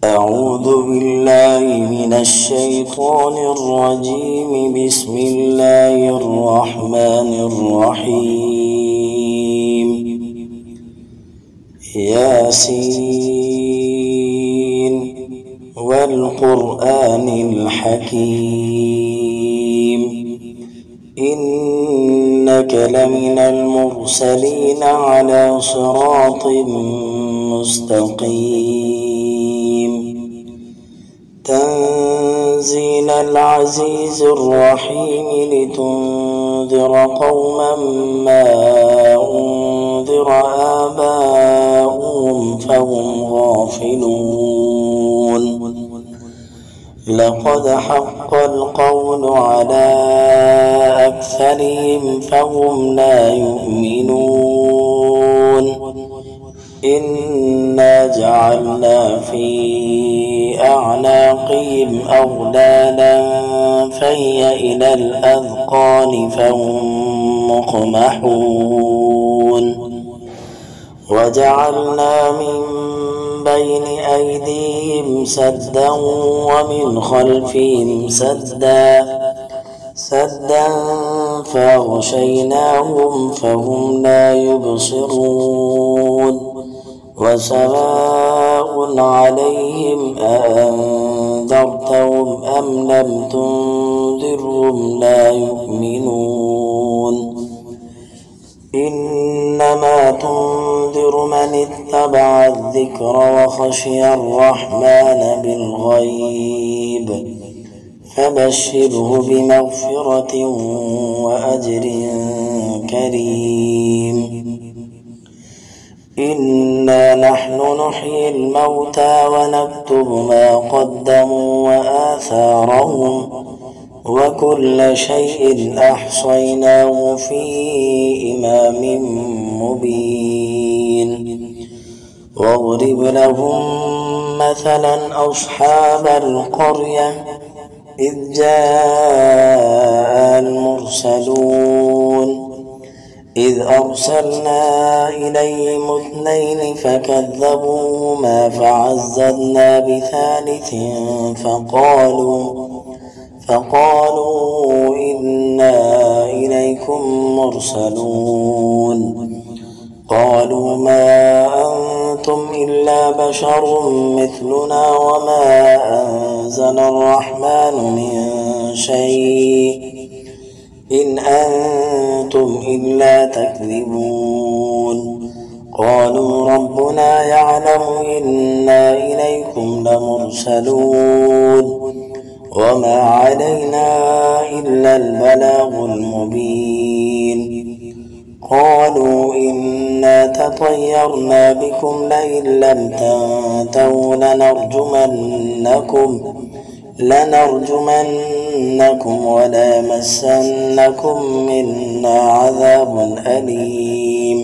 أعوذ بالله من الشيطان الرجيم. بسم الله الرحمن الرحيم. ياسين والقرآن الحكيم إنك لمن المرسلين على صراط مستقيم تنزيل العزيز الرحيم لتنذر قوما ما أنذر آباؤهم فهم غافلون. لقد حق القول على أكثرهم فهم لا يؤمنون. إنا جعلنا في أعناقهم أغلالا فهي إلى الأذقان فهم مقمحون. وجعلنا من بين أيديهم سدا ومن خلفهم سدا فأغشيناهم فهم لا يبصرون. وسواء عليهم أأنذرتهم أم لم تنذرهم لا يؤمنون. إنما تنذر من اتبع الذكر وخشي الرحمن بالغيب فبشره بمغفرة وأجر كريم. إنا نحن نحيي الموتى ونكتب ما قدموا وآثارهم وكل شيء أحصيناه في إمام مبين. واضرب لهم مثلا أصحاب القرية إذ جاء المرسلون إذ أرسلنا إليهم اثنين فكذبوهما فعززنا بثالث فقالوا إنا إليكم مرسلون. قالوا ما أنتم إلا بشر مثلنا وما أنزل الرحمن من شيء إن أنتم إلا تكذبون. قالوا ربنا يعلم إنا إليكم لمرسلون وما علينا إلا البلاغ المبين. قالوا إنا تطيرنا بكم لئن لم تنتهوا لنرجمنكم وليمسنكم منا عذاب أليم.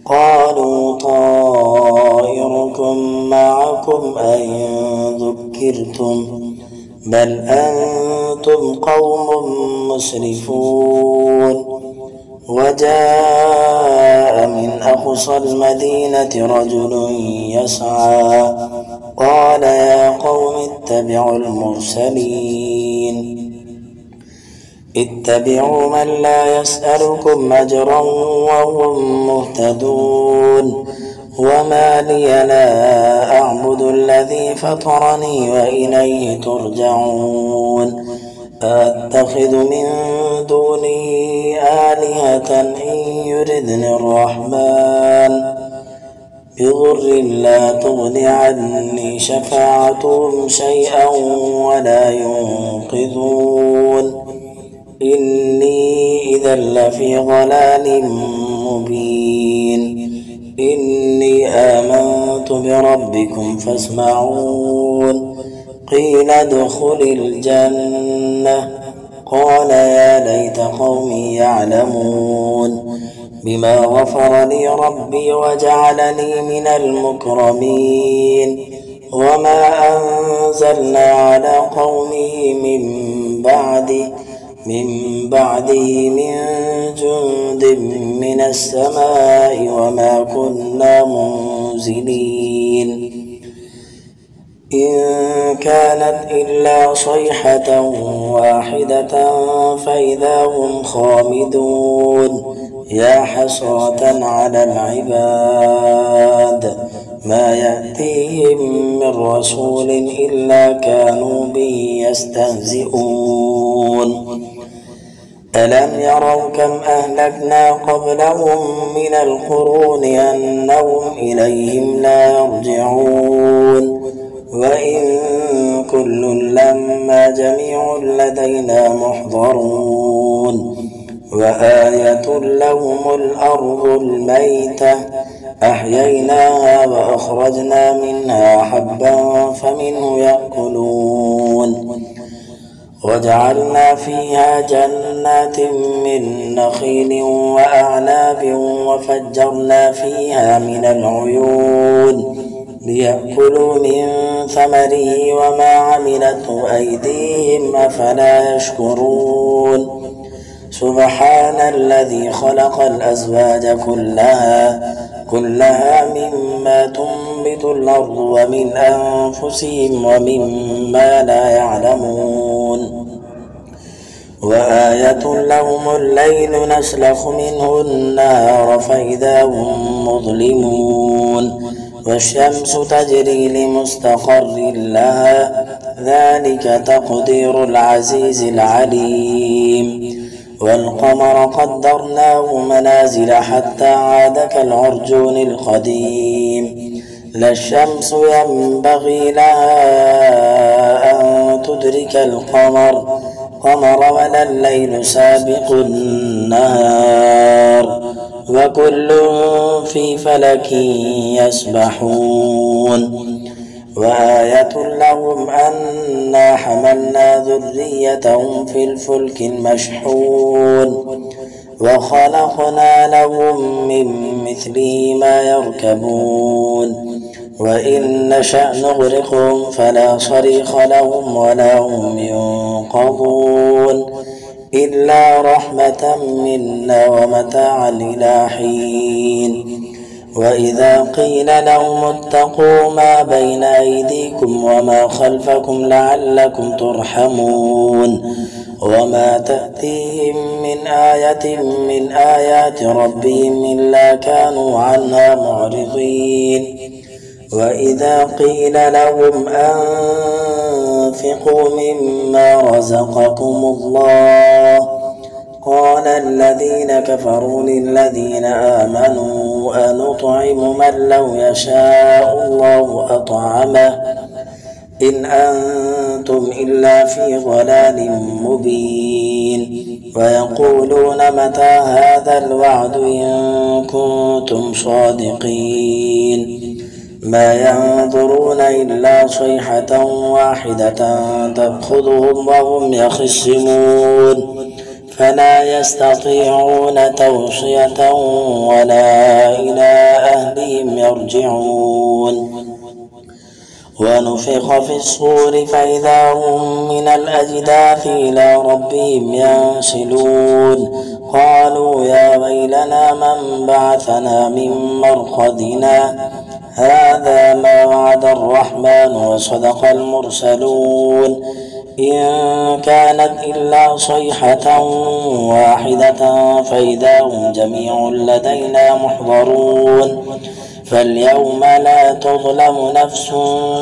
قالوا طائركم معكم أئن ذكرتم بل أنتم قوم مسرفون. وجاء من أقصى المدينة رجل يسعى قال يا قوم اتبعوا المرسلين اتبعوا من لا يسألكم أجرا وهم مهتدون. وما لي لا أعبد الذي فطرني وإليه ترجعون. أتخذ من دونه آلهة إن يردني الرحمن بضر لا تغن عني شفاعتهم شيئا ولا ينقذون. إني إذا لفي ضلال مبين. إني آمنت بربكم فاسمعون. قيل ادخل الجنة قال يا ليت قومي يعلمون بما غفر لي ربي وجعلني من المكرمين. وما أنزلنا على قومه من بعده من جند من السماء وما كنا منزلين. إن كانت إلا صيحة واحدة فإذا هم خامدون يا حسرة على العباد ما يأتيهم من رسول إلا كانوا به يستهزئون ألم يروا كم أهلكنا قبلهم من القرون أنهم إليهم لا يرجعون وإن كل لما جميع لدينا محضرون وآية لهم الأرض الميتة أحييناها وأخرجنا منها حبا فمنه يأكلون وجعلنا فيها جنات من نخيل وأعناب وفجرنا فيها من العيون ليأكلوا من ثمره وما عملته أيديهم أفلا يشكرون سبحان الذي خلق الأزواج كلها مما تنبت الأرض ومن أنفسهم ومما لا يعلمون وآية لهم الليل نسلخ منه النهار فإذا هم مظلمون والشمس تجري لمستقر لها ذلك تقدير العزيز العليم والقمر قدرناه منازل حتى عاد كالعرجون القديم لا الشمس ينبغي لها أن تدرك القمر ولا الليل سابق النهار وكل في فلك يسبحون وآية لهم أنا حملنا ذريتهم في الفلك المشحون وخلقنا لهم من مثله ما يركبون وإن نشأ نغرقهم فلا صريخ لهم ولا هم ينقذون إلا رحمة منا ومتاعا إلى حين وإذا قيل لهم اتقوا ما بين أيديكم وما خلفكم لعلكم ترحمون وما تأتيهم من آية من آيات ربهم إلا كانوا عنها معرضين وإذا قيل لهم أنفقوا مما رزقكم الله قال الذين كفروا للذين آمنوا أنطعم من لو يشاء الله أطعمه إن أنتم إلا في ضلال مبين ويقولون متى هذا الوعد إن كنتم صادقين ما ينظرون إلا صيحة واحدة تأخذهم وهم يخصمون فلا يستطيعون توصية ولا إلى أهلهم يرجعون ونفخ في الصور فإذا هم من الأجداث إلى ربهم ينسلون قالوا يا ويلنا من بعثنا من مرقدنا هذا ما وعد الرحمن وصدق المرسلون إن كانت إلا صيحة واحدة فإذا هم جميع لدينا محضرون فاليوم لا تظلم نفس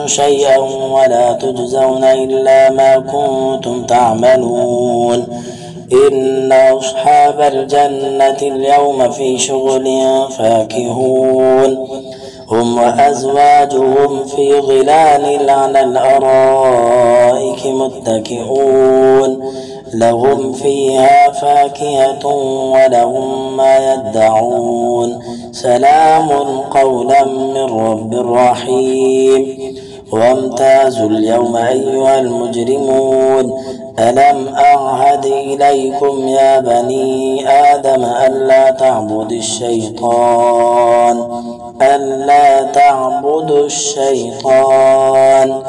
شيئا ولا تجزون إلا ما كنتم تعملون إن أصحاب الجنة اليوم في شغل فاكهون هم وأزواجهم في ظلال على الأرائك متكئون لهم فيها فاكهة ولهم ما يدعون سلام قولا من رب رحيم وامتازوا اليوم أيها المجرمون ألم أعهد إليكم يا بني آدم ألا تعبدوا الشيطان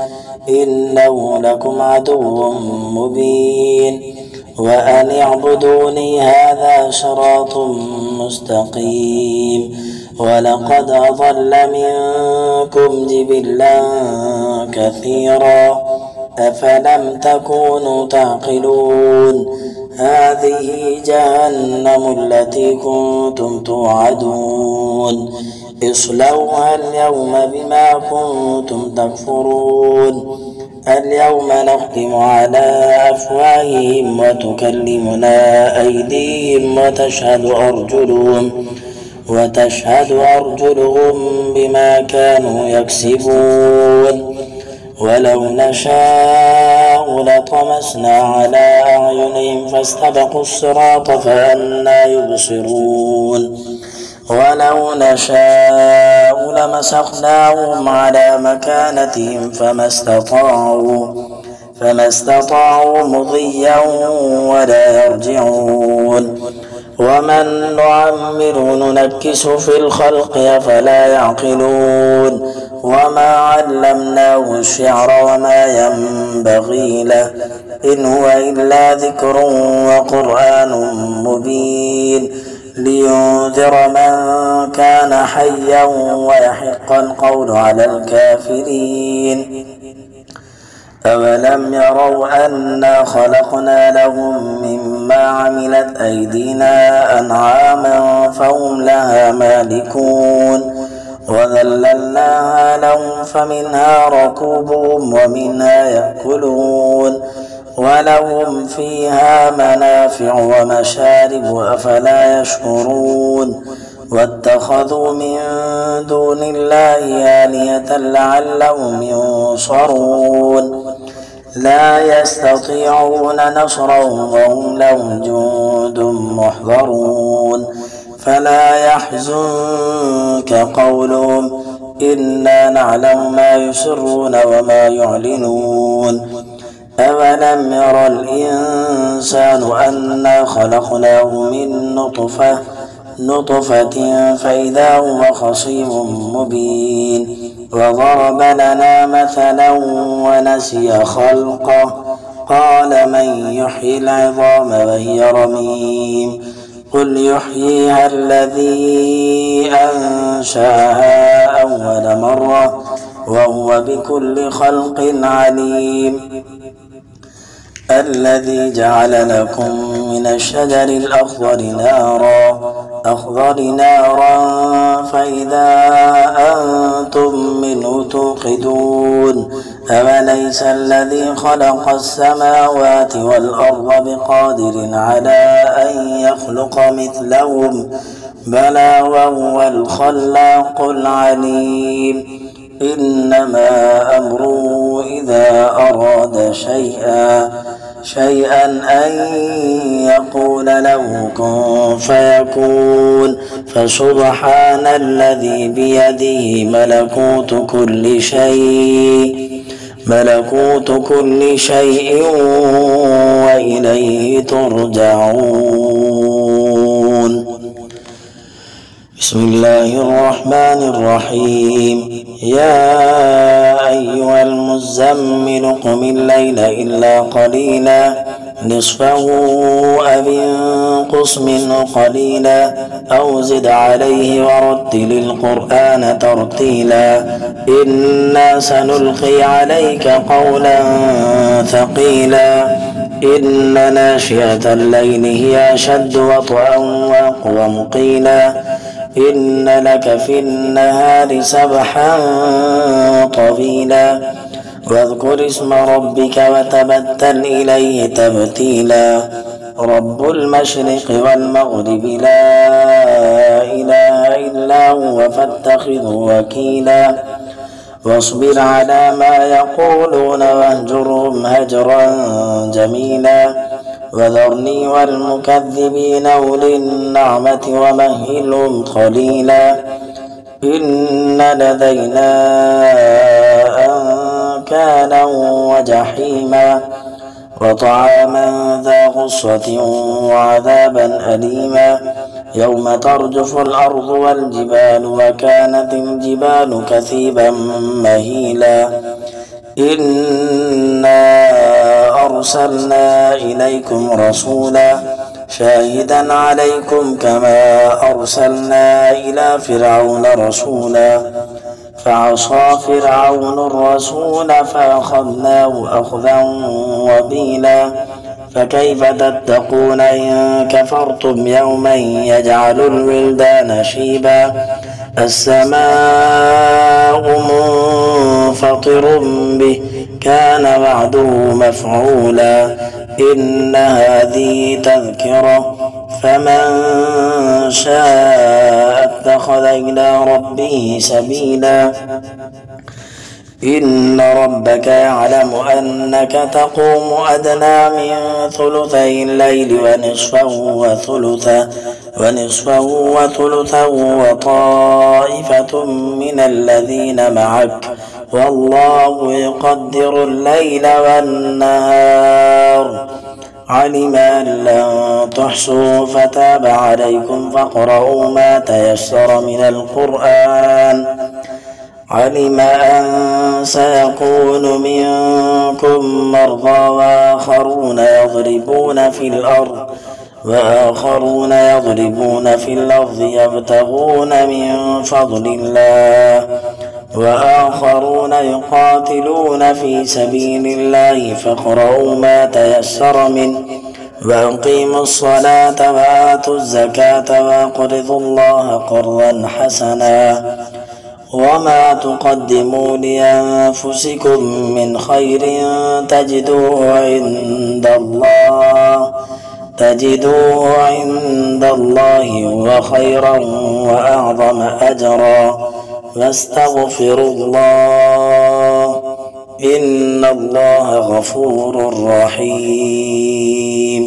إنه لكم عدو مبين وأن اعبدوني هذا صراط مستقيم ولقد أضل منكم جبلا كثيرا أفلم تكونوا تعقلون هذه جهنم التي كنتم توعدون اصلوها اليوم بما كنتم تكفرون اليوم نختم على أفواههم وتكلمنا أيديهم وتشهد أرجلهم بما كانوا يكسبون ولو نشاء لطمسنا على أعينهم فاستبقوا الصراط فأنى يبصرون ولو نشاء لمسخناهم على مكانتهم فما استطاعوا مضيا ولا يرجعون ومن نعمره ننكس في الخلق أفلا يعقلون وما علمناه الشعر وما ينبغي له إن هو إلا ذكر وقرآن مبين لينذر من كان حيا ويحق القول على الكافرين أولم يروا أنا خلقنا لهم مما عملت أيدينا أنعاما فهم لها مالكون وذللناها لهم فمنها ركوبهم ومنها يأكلون ولهم فيها منافع ومشارب أفلا يشكرون واتخذوا من دون الله آلهة لعلهم ينصرون لا يستطيعون نصرهم وهم لهم جند محضرون فلا يحزنك قولهم إنا نعلم ما يسرون وما يعلنون أولم ير الإنسان أنا خلقناه من نطفة فإذا هو خصيم مبين وضرب لنا مثلا ونسي خلقه قال من يحيي العظام وهي رميم قل يحييها الذي أنشأها أول مرة وهو بكل خلق عليم الذي جعل لكم من الشجر الأخضر نارا فإذا أنتم منه توقدون أوليس الذي خلق السماوات والأرض بقادر على أن يخلق مثلهم بلى وهو الخلاق العليم إنما أمره إذا أراد شيئا أن يقول له كن فيكون فسبحان الذي بيده ملكوت كل شيء وإليه ترجعون بسم الله الرحمن الرحيم يا أيها المزمل قم الليل إلا قليلا نصفه أو انقص منه قليلا أو زد عليه ورتل القرآن ترتيلا إنا سنلقي عليك قولا ثقيلا إن ناشئة الليل هي أشد وطئا وأقوم قيلا إن لك في النهار سبحا طويلا واذكر اسم ربك وتبتل إليه تبتيلا رب المشرق والمغرب لا إله إلا هو فاتخذه وكيلا واصبر على ما يقولون واهجرهم هجرا جميلا وذرني والمكذبين أولي النعمة ومهلهم قليلا إن لدينا أنكالا وجحيما وطعاما ذا غصة وعذابا أليما يوم ترجف الأرض والجبال وكانت الجبال كثيبا مهيلا إنا أرسلنا إليكم رسولا شاهدا عليكم كما أرسلنا إلى فرعون رسولا فعصى فرعون الرسول فأخذناه أخذا وبيلا فكيف تتقون إن كفرتم يوما يجعل الولدان شيبا السماء منفطر به كان وعده مفعولا إن هذه تذكرة فمن شاء اتخذ إلى ربه سبيلا إن ربك يعلم أنك تقوم أدنى من ثلثي الليل ونصفه وثلثا وطائفة من الذين معك والله يقدر الليل والنهار علم أن لن تحصوا فتاب عليكم فاقرؤوا ما تيسر من القرآن علم أن سيكون منكم مرضى وآخرون يضربون في الأرض يبتغون من فضل الله وآخرون يقاتلون في سبيل الله فاقرؤوا ما تيسر منه وأقيموا الصلاة وآتوا الزكاة وأقرضوا الله قرضا حسنا وما تقدموا لأنفسكم من خير تجدوه عند الله هو خيرا وأعظم أجرا واستغفروا الله إن الله غفور رحيم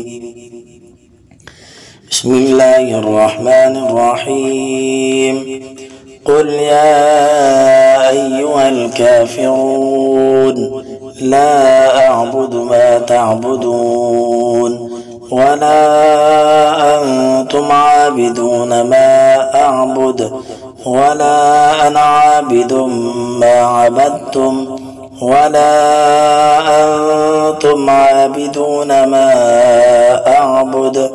بسم الله الرحمن الرحيم قل يا أيها الكافرون لا أعبد ما تعبدون ولا أنتم عابدون ما أعبد ولا أنا عابد ما عبدتم ولا أنتم عابدون ما أعبد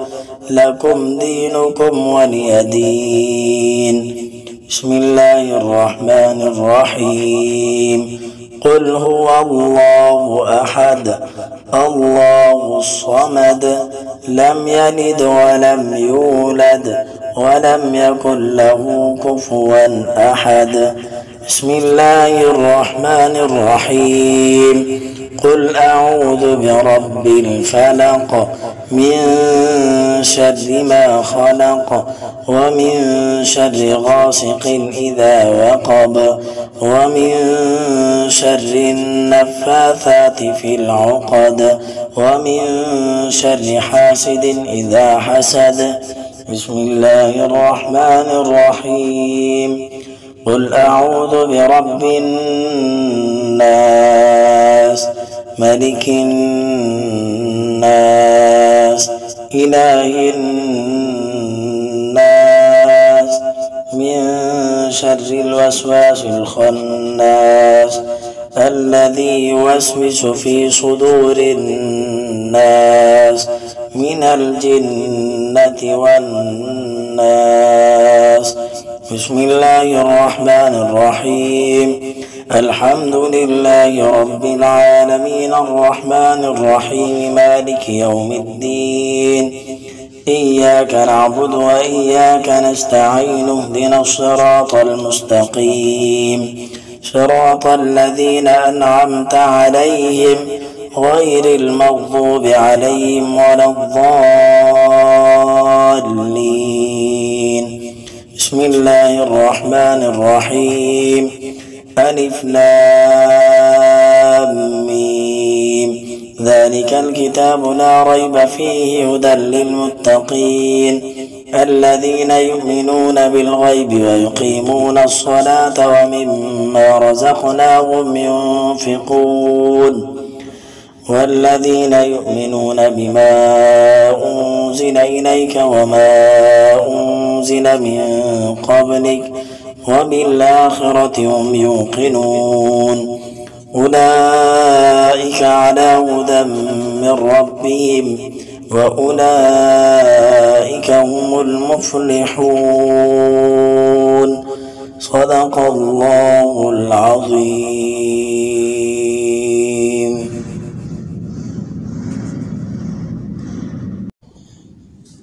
لكم دينكم ولي دين بسم الله الرحمن الرحيم قل هو الله أحد الله الصمد لم يلد ولم يولد ولم يكن له كفوا أحد بسم الله الرحمن الرحيم قل أعوذ برب الفلق من شر ما خلق ومن شر غاسق إذا وقب ومن شر النفاثات في العقد ومن شر حاسد إذا حسد بسم الله الرحمن الرحيم قل أعوذ برب الناس ملك الناس إله الناس من شر الوسواس الخناس الذي يوسوس في صدور الناس من الجنة والناس بسم الله الرحمن الرحيم الحمد لله رب العالمين الرحمن الرحيم مالك يوم الدين إياك نعبد وإياك نستعين اهدنا الصراط المستقيم صراط الذين أنعمت عليهم غير المغضوب عليهم ولا الضالين بسم الله الرحمن الرحيم ألف لام ميم ذلك الكتاب لا ريب فيه هدى للمتقين الذين يؤمنون بالغيب ويقيمون الصلاة ومما رزقناهم ينفقون والذين يؤمنون بما أنزل إليك وما أنزل من قبلك وبالآخرة هم يوقنون أولئك على هدى من ربهم وأولئك هم المفلحون. صدق الله العظيم.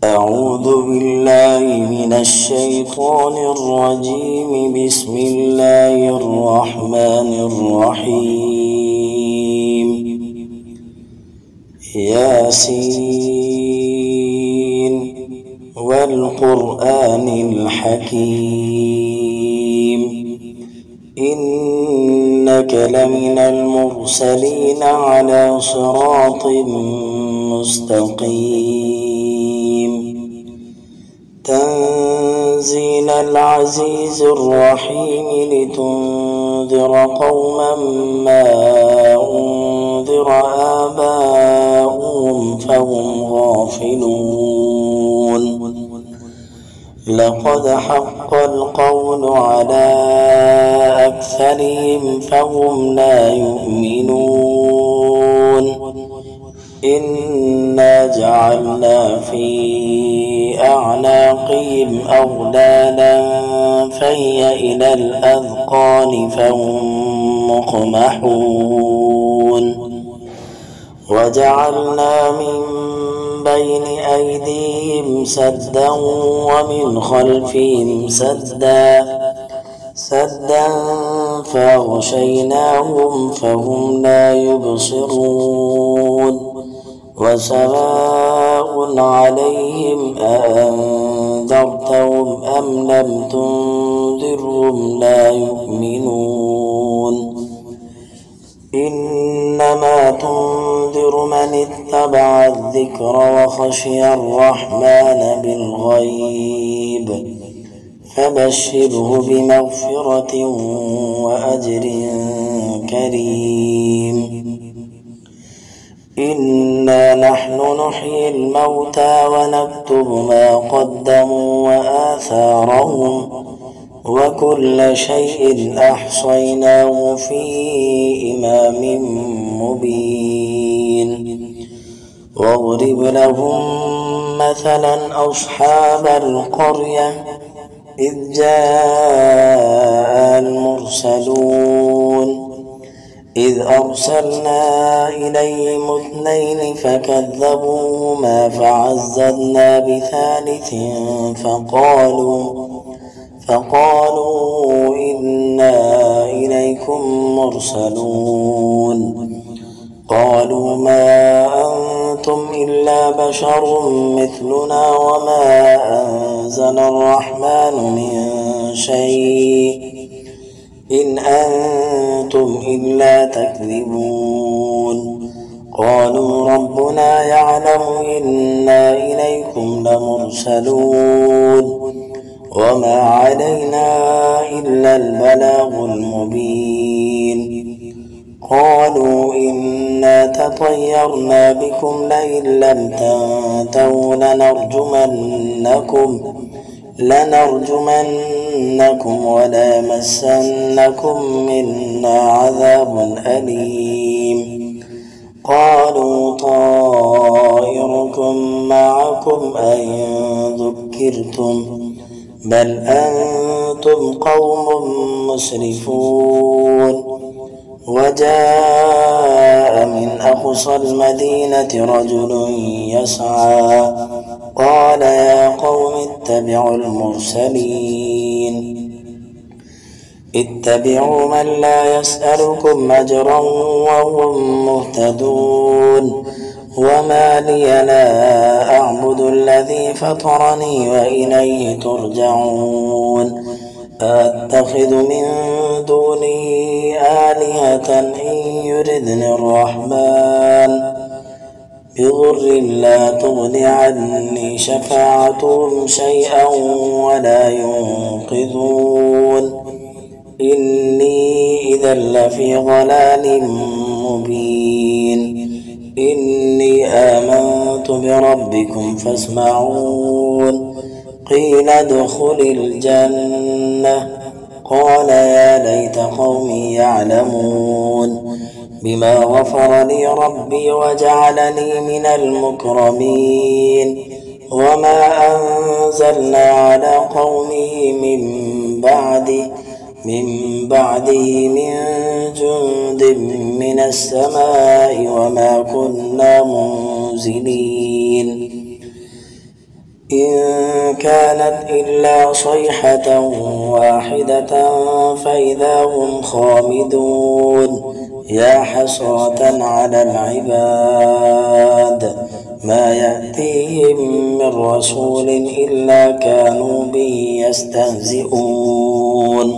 أعوذ بالله من الشيطان الرجيم. بسم الله الرحمن الرحيم. ياسين والقرآن الحكيم إنك لمن المرسلين على صراط مستقيم تنزيل العزيز الرحيم لتنذر قوما ما أنذر آباؤهم فهم غافلون. لقد حق القول على أكثرهم فهم لا يؤمنون. إنا جعلنا في أعناقهم أغلالا فهي إلى الأذقان فهم مقمحون. وجعلنا من بين أيديهم سدا ومن خلفهم سدا فأغشيناهم فهم لا يبصرون. وسواء عليهم أأنذرتهم أم لم تنذرهم لا يؤمنون. إنما تنذر من اتبع الذكر وخشي الرحمن بالغيب فبشره بمغفرة وأجر كريم. إنا نحن نحيي الموتى ونكتب ما قدموا وآثارهم وكل شيء أحصيناه في إمام مبين. واضرب لهم مثلا أصحاب القرية إذ جاء المرسلون إذ أرسلنا إليهم 2 فكذبوهما فعززنا بثالث فقالوا إنا إليكم مرسلون. قالوا ما أنتم إلا بشر مثلنا وما أنزل الرحمن من شيء إن أنتم إلا تكذبون. قالوا ربنا يعلم إنا إليكم لمرسلون وما علينا إلا البلاغ المبين. قالوا إنا تطيرنا بكم لئن لم تنتهوا لنرجمنكم وليمسنكم منا عذاب أليم. قالوا طائركم معكم أئن ذكرتم بل أنتم قوم مسرفون. وجاء من أقصى المدينة رجل يسعى قال يا قوم اتبعوا المرسلين اتبعوا من لا يسألكم أجرا وهم مهتدون. وما لي لا أعبد الذي فطرني وإليه ترجعون. أتخذ من دونه آلهة إن يردني الرحمن بضر لا تغن عني شفاعتهم شيئا ولا ينقذون. إني إذا لفي ضلال مبين. إني آمنت بربكم فاسمعون. قيل ادخل الجنة قال يا ليت قومي يعلمون. بما غفر لي ربي وجعلني من المكرمين. وما أنزلنا على قومه من بعده من جند من السماء وما كنا منزلين. إن كانت إلا صيحة واحدة فإذا هم خامدون. يا حسرة على العباد ما يأتيهم من رسول إلا كانوا به يستهزئون.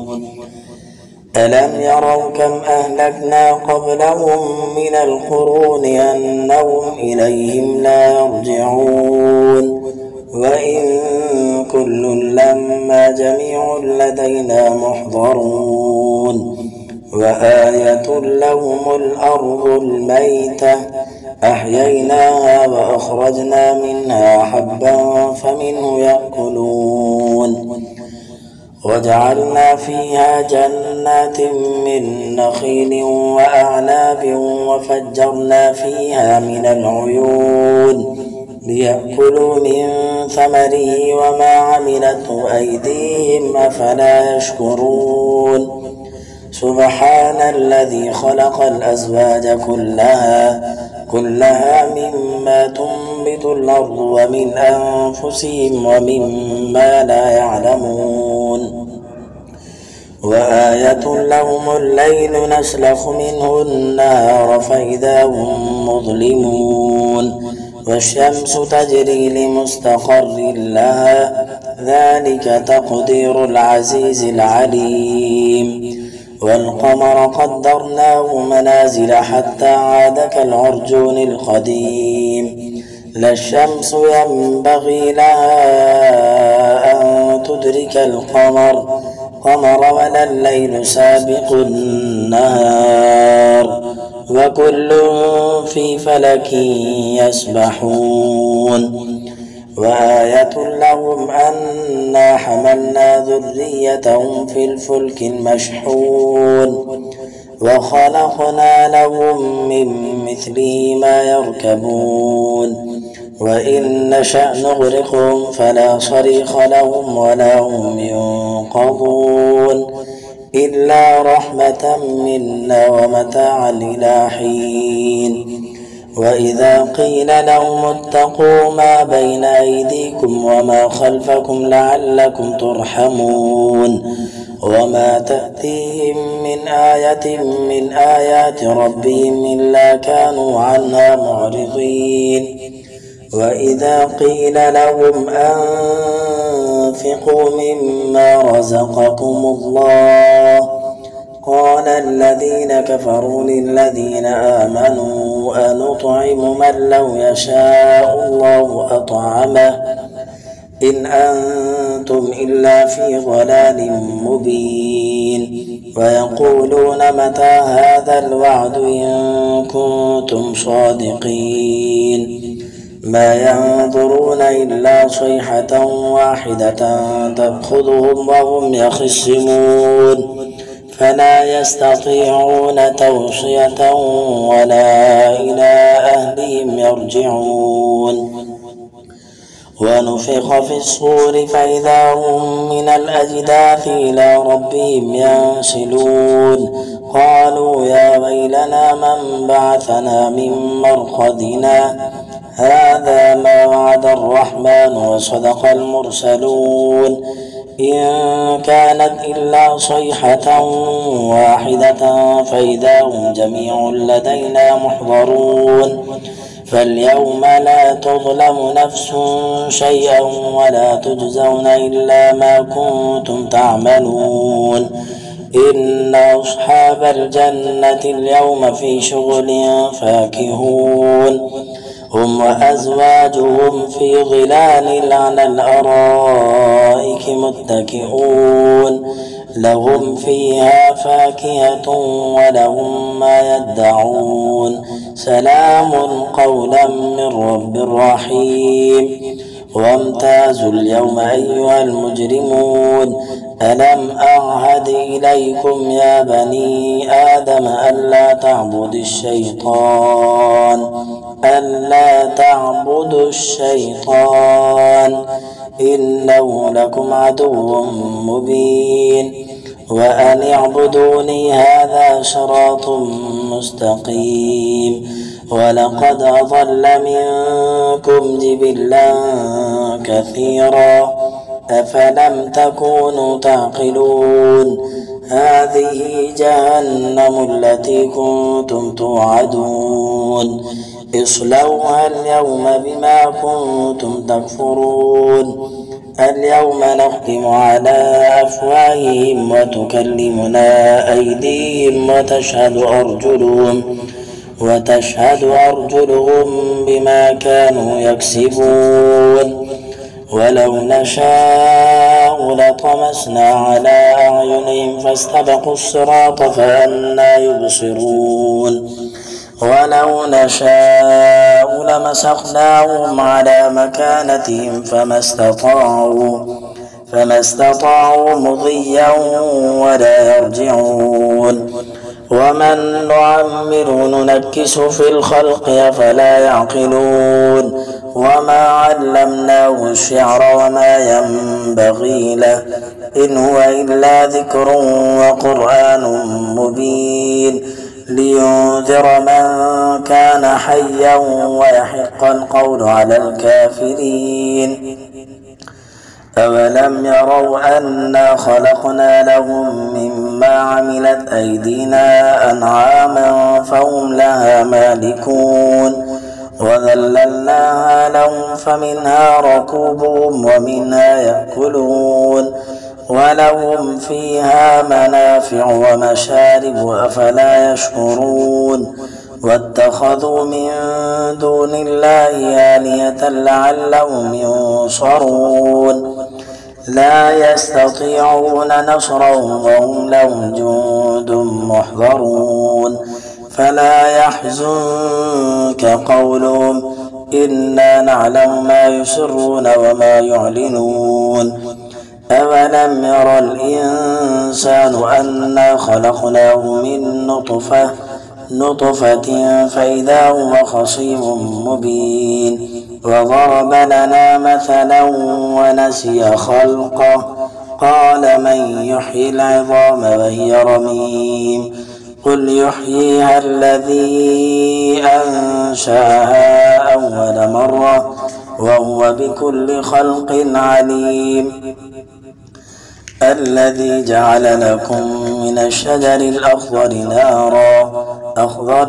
ألم يروا كم أهلكنا قبلهم من القرون أنهم إليهم لا يرجعون. وإن كل لما جميع لدينا محضرون. وآية لهم الأرض الميتة أحييناها وأخرجنا منها حبا فمنه يأكلون. وجعلنا فيها جنات من نخيل وأعناب وفجرنا فيها من العيون ليأكلوا من ثمره وما عملته أيديهم أفلا يشكرون. سبحان الذي خلق الأزواج كلها مما تنبت الأرض ومن أنفسهم ومما لا يعلمون. وآية لهم الليل نسلخ منه النهار فإذا هم مظلمون. والشمس تجري لمستقر لها ذلك تقدير العزيز العليم. والقمر قدرناه منازل حتى عاد كالعرجون القديم. لا الشمس ينبغي لها أن تدرك القمر ولا الليل سابق النهار وكل في فلك يسبحون. وآية لهم أنا حملنا ذريتهم في الفلك المشحون وخلقنا لهم من مثله ما يركبون. وإن نشأ نغرقهم فلا صريخ لهم ولا هم ينقذون إلا رحمة منا ومتاعا إلى حين. وإذا قيل لهم اتقوا ما بين أيديكم وما خلفكم لعلكم ترحمون. وما تأتيهم من آية من آيات ربهم إلا كانوا عنها معرضين. وإذا قيل لهم أنفقوا مما رزقكم الله قال الذين كفروا للذين آمنوا أنطعم من لو يشاء الله أطعمه إن أنتم إلا في ضلال مبين. ويقولون متى هذا الوعد إن كنتم صادقين. ما ينظرون إلا صيحة واحدة تأخذهم وهم يخصمون فلا يستطيعون توصية ولا إلى أهلهم يرجعون. ونفخ في الصور فإذا هم من الأجداث إلى ربهم ينسلون. قالوا يا ويلنا من بعثنا من مرقدنا هذا ما وعد الرحمن وصدق المرسلون. إن كانت إلا صيحة واحدة فإذا هم جميع لدينا محضرون. فاليوم لا تظلم نفس شيئا ولا تجزون إلا ما كنتم تعملون. إن أصحاب الجنة اليوم في شغل فاكهون هم وأزواجهم في ظلال على الأرائك متكئون لهم فيها فاكهة ولهم ما يدعون سلام قولا من رب رحيم. وامتازوا اليوم أيها المجرمون ألم أعهد إليكم يا بني آدم ألا تعبدوا الشيطان إنه لكم عدو مبين وأن اعبدوني هذا صراط مستقيم ولقد أضل منكم جبلا كثيرا أفلم تكونوا تعقلون هذه جهنم التي كنتم توعدون اصلوها اليوم بما كنتم تكفرون اليوم نختم على أفواههم وتكلمنا أيديهم وتشهد أرجلهم بما كانوا يكسبون ولو نشاء لطمسنا على أعينهم فاستبقوا الصراط فأنى يبصرون ولو نشاء لمسخناهم على مكانتهم فما استطاعوا مضيا ولا يرجعون ومن نعمر ننكس في الخلق أفلا يعقلون وما علمناه الشعر وما ينبغي له إن هو إلا ذكر وقرآن مبين لينذر من كان حيا ويحق القول على الكافرين أولم يروا أنا خلقنا لهم مما عملت أيدينا أنعاما فهم لها مالكون وذللناها لهم فمنها ركوبهم ومنها يأكلون ولهم فيها منافع ومشارب أفلا يشكرون واتخذوا من دون الله آلهة لعلهم ينصرون لا يستطيعون نصرهم وهم لهم جند محضرون فلا يحزنك قولهم إنا نعلم ما يسرون وما يعلنون أولم ير الإنسان أنا خلقناه من نطفة فإذا هو خصيم مبين وضرب لنا مثلا ونسي خلقه قال من يحيي العظام وهي رميم قل يحييها الذي أنشأها أول مرة وهو بكل خلق عليم الذي جعل لكم من الشجر الأخضر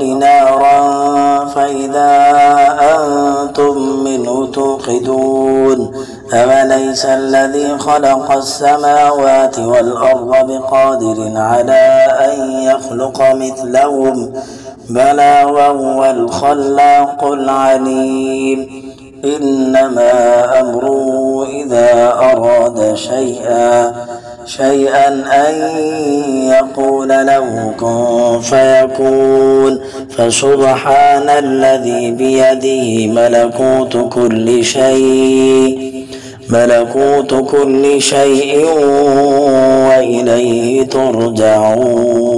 نارا فإذا أنتم منه توقدون أوليس الذي خلق السماوات والأرض بقادر على أن يخلق مثلهم بلى وهو الخلاق العليم إنما أمره إذا أراد شيئا أن يقول له كن فيكون فسبحان الذي بيده ملكوت كل شيء وإليه ترجعون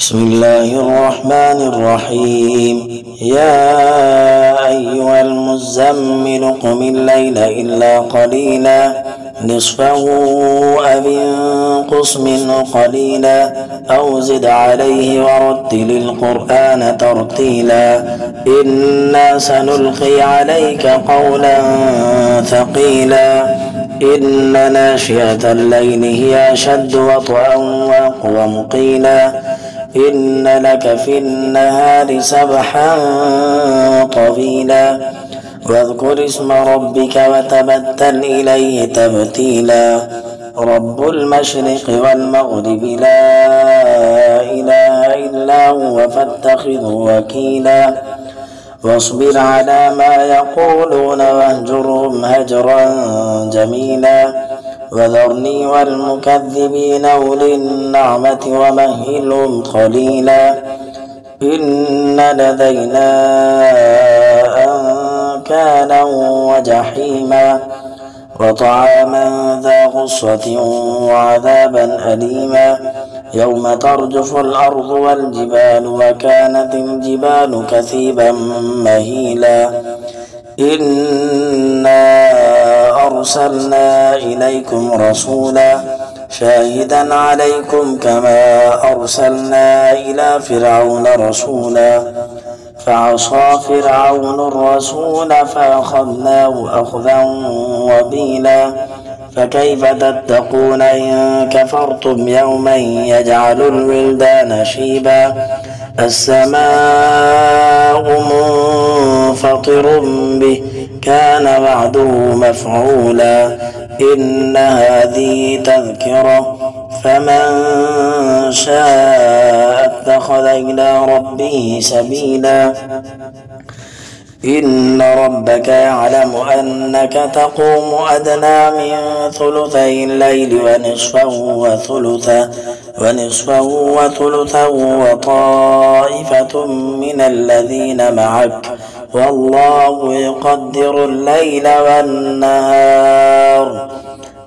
بسم الله الرحمن الرحيم يا أيها المزمل قم الليل إلا قليلا نصفه أو انقص منه قليلا أو زد عليه ورتل القرآن ترتيلا إنا سنلقي عليك قولا ثقيلا إن ناشئة الليل هي أشد وطئا وأقوى مقيلا إن لك في النهار سبحا طويلا واذكر اسم ربك وتبتل إليه تبتيلا رب المشرق والمغرب لا إله إلا هو فاتخذه وكيلا واصبر على ما يقولون واهجرهم هجرا جميلا وذرني والمكذبين أولي النعمة ومهلهم قليلا إن لدينا أنكالا وجحيما وطعاما ذا غصة وعذابا أليما يوم ترجف الأرض والجبال وكانت الجبال كثيبا مهيلا إنا أرسلنا إليكم رسولا شاهدا عليكم كما أرسلنا إلى فرعون رسولا فعصى فرعون الرسول فأخذناه أخذا وبيلا فكيف تتقون إن كفرتم يوما يجعل الولدان شيبا السماء منفطر به كان وعده مفعولا إن هذه تذكرة فمن شاء اتخذ إلى ربه سبيلا إن ربك يعلم أنك تقوم أدنى من ثلثي الليل ونصفه وثلثه وطائفة من الذين معك والله يقدر الليل والنهار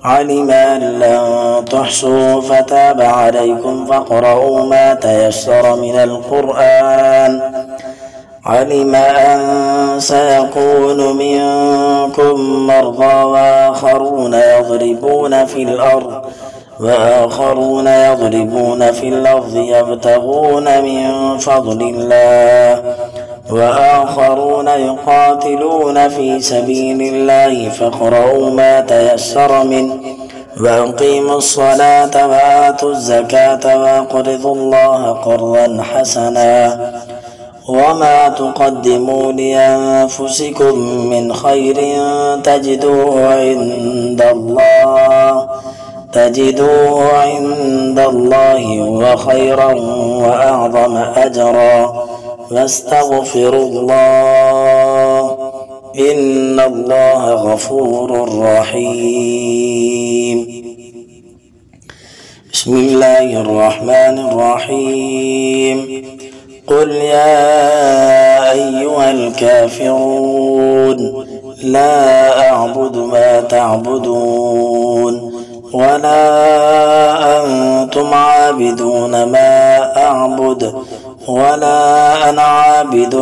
علم أن لن تحصوا فتاب عليكم فاقرؤوا ما تيسر من القرآن علم أن سيكون منكم مرضى وآخرون يضربون في الأرض يبتغون من فضل الله وآخرون يقاتلون في سبيل الله فاقرؤوا ما تيسر منه وأقيموا الصلاة وآتوا الزكاة وأقرضوا الله قرضا حسنا وما تقدموا لأنفسكم من خير تجدوه عند الله وخيرا وأعظم أجرا واستغفروا الله إن الله غفور رحيم بسم الله الرحمن الرحيم قل يا أيها الكافرون لا أعبد ما تعبدون ولا أنتم عابدون ما أعبد ولا أنا عابد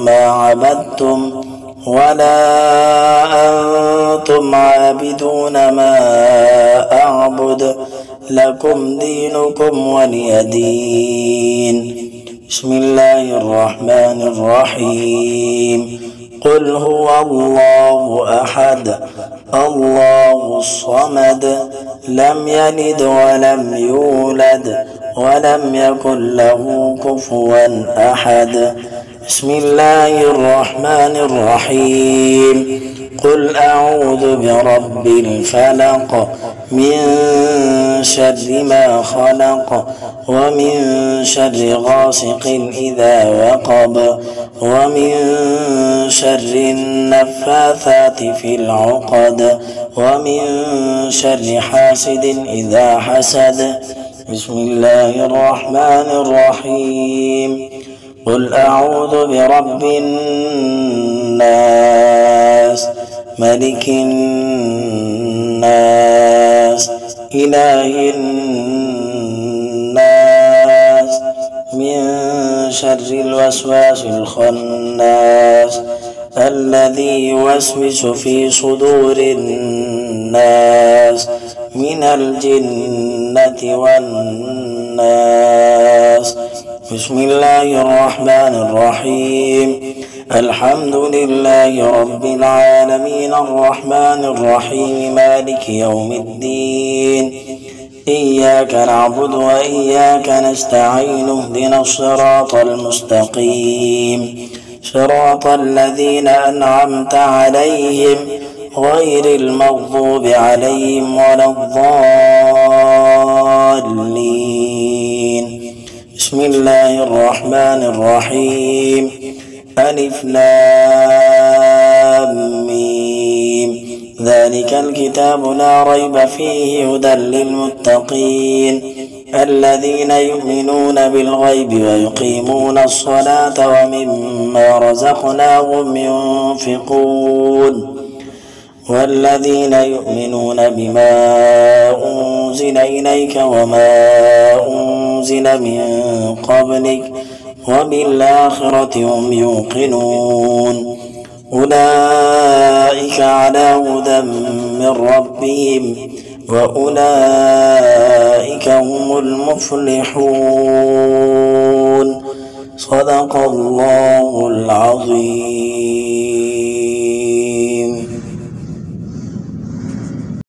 ما عبدتم ولا أنتم عابدون ما أعبد لكم دينكم ولي دين بسم الله الرحمن الرحيم قل هو الله أحد الله الصمد لم يلد ولم يولد ولم يكن له كفوا أحد بسم الله الرحمن الرحيم قل أعوذ برب الفلق من شر ما خلق ومن شر غاسق إذا وقب ومن شر النفاثات في العقد ومن شر حاسد إذا حسد بسم الله الرحمن الرحيم قل أعوذ برب الناس ملك الناس إله الناس من شر الوسواس الخناس الذي يوسوس في صدور الناس من الجنة والناس بسم الله الرحمن الرحيم الحمد لله رب العالمين الرحمن الرحيم مالك يوم الدين إياك نعبد وإياك نستعين اهدنا الصراط المستقيم صراط الذين أنعمت عليهم غير المغضوب عليهم ولا الضالين بسم الله الرحمن الرحيم ألف لام ميم ذلك الكتاب لا ريب فيه هدى للمتقين الذين يؤمنون بالغيب ويقيمون الصلاة ومما رزقناهم ينفقون والذين يؤمنون بما أنزل إليك وما أنزل من قبلك وبالآخرة هم يوقنون أولئك على هدى من ربهم وأولئك هم المفلحون. صدق الله العظيم.